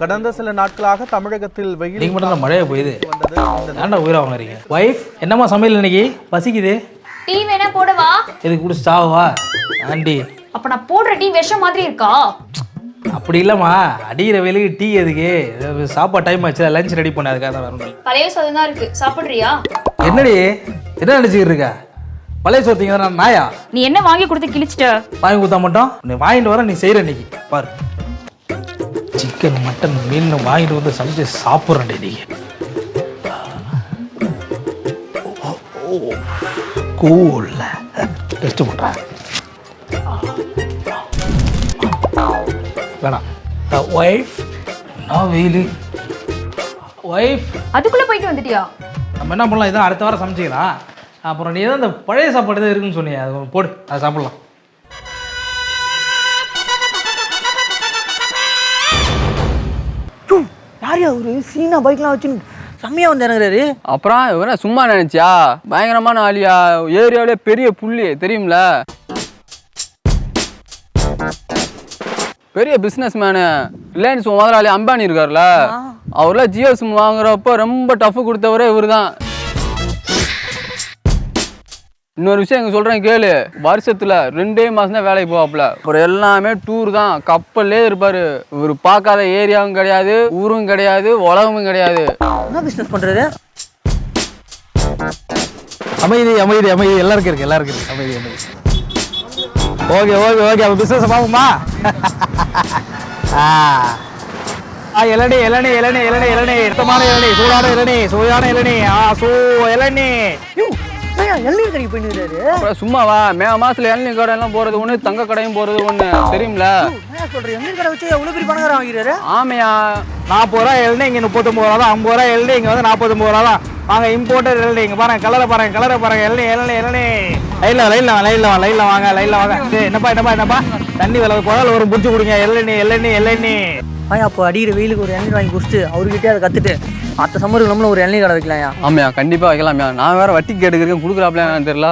கடந்த சில நாட்களாக தமிழகத்தில் வெயில் நீங்க மட்டும் மழையை போயுது ஏன்டா உயிரா வாங்குறீங்க வைஃப் என்னம்மா சமையல் இன்னைக்கு பசிக்குது டீ வேணா போடவா இதுக்கு குடிச்சு சாவா ஆண்டி அப்ப நான் போடுற டீ விஷம் மாதிரி இருக்கா அப்படி இல்லைம்மா அடிக்கிற வெயிலுக்கு டீ எதுக்கு சாப்பாடு டைம் ஆச்சு லஞ்ச் ரெடி பண்ண அதுக்காக தான் வரணும் பழைய சாதம் தான் இருக்கு சாப்பிடுறியா என்னடி என்ன நினைச்சுக்கிட்டு இருக்க பழைய சோத்திங்க நான் நாயா நீ என்ன வாங்கி கொடுத்து கிழிச்சிட்ட வாங்கி கொடுத்தா மட்டும் நீ வாங்கிட்டு வர நீ செய்கிற இன்னைக்கு பாரு சிக்கன் மட்டன் மீன் வாங்கிட்டு வந்து சமைச்சு சாப்பிட்றேன் இன்னைக்கு கூல்ல டெஸ்ட் பண்ணுறேன் வேணாம் ஒய்ஃப் நான் வெயில் ஒய்ஃப் அதுக்குள்ள போயிட்டு வந்துட்டியா நம்ம என்ன பண்ணலாம் இதான் அடுத்த வாரம் சமைச்சிக்கலாம் அப்புறம் நீ தான் இந்த பழைய சாப்பாடு தான் இருக்குன்னு சொன்னியா அது போடு அதை சாப்பிட்லாம் யாரையா ஒரு சீனா பைக்லாம் வச்சு செம்மையா வந்து இறங்குறாரு. அப்புறம் இவன சும்மா நினைச்சியா பயங்கரமான ஆளியா ஏரியாவிலே பெரிய புள்ளி தெரியும்ல பெரிய பிசினஸ் மேனு ரிலையன்ஸ் முதலாளி அம்பானி இருக்கார்ல அவர்லாம் ஜியோ சிம் வாங்குறப்ப ரொம்ப டஃப் கொடுத்தவரே இவர் தான். இன்னொரு விஷயம் எங்க சொல்றேன் கேளு வருஷத்துல 2 மாசம் தான் வேலைக்கு போவாப்புல அப்புறம் எல்லாமே டூர் தான் கப்பல்லே இருப்பாரு. இவர் பார்க்காத ஏரியாவும் கிடையாது ஊரும் கிடையாது உலகமும் கிடையாது. என்ன பிசினஸ் பண்றாரு? அமைதி அமைதி அமைதி எல்லாருக்கும் இருக்கு எல்லாருக்கும் இருக்கு அமைதி அமைதி ஓகே ஓகே ஓகே அப்போ பிஸ்னஸ் பார்ப்போமா இளநீ இளநீ இளநீ இளநீ இளநீ சுத்தமான இளநீ சூடான இளநீ சுவையான இளநீ இளநீ எல்லாம் கடைக்கு போயிட்டு அப்புறம் சும்மாவா மே மாசத்துல இளநீ கடை எல்லாம் போறது ஒண்ணு தங்க கடையும் போறது ஒண்ணு தெரியும்ல. சொல்றேன் எங்க கடை வச்சு எவ்வளவு பெரிய பணக்காரன் வாங்கிறாரு. ஆமையா 40 ரூபா இளநீ இங்க 39 ரூபா தான் 50 ரூபா இளநீ இங்க வந்து 49 ரூபா தான் வாங்க இம்போர்ட்டட் இளநீ இங்க பாருங்க கலரை பாருங்க இளநீ இளநீ இளநீ லைன்ல வாங்க என்னப்பா தண்ணி விலை குழல் ஒரு புடிச்சு கொடுங்க இளநீ அப்போ அடிக்கிற வெயிலுக்கு ஒரு இளநீர் வாங்கி குடிச்சிட்டு அவர்கிட்டயே அதை கத்துட்டு அடுத்த சம்மருக்கு நம்மளும் ஒரு இளநீர் கடை வைக்கலாம்யா. ஆமையா கண்டிப்பா வைக்கலாம்யா. நான் வேற வட்டி கேட்டுக்கிறேன் கொடுக்குறாப்ல தெரியல.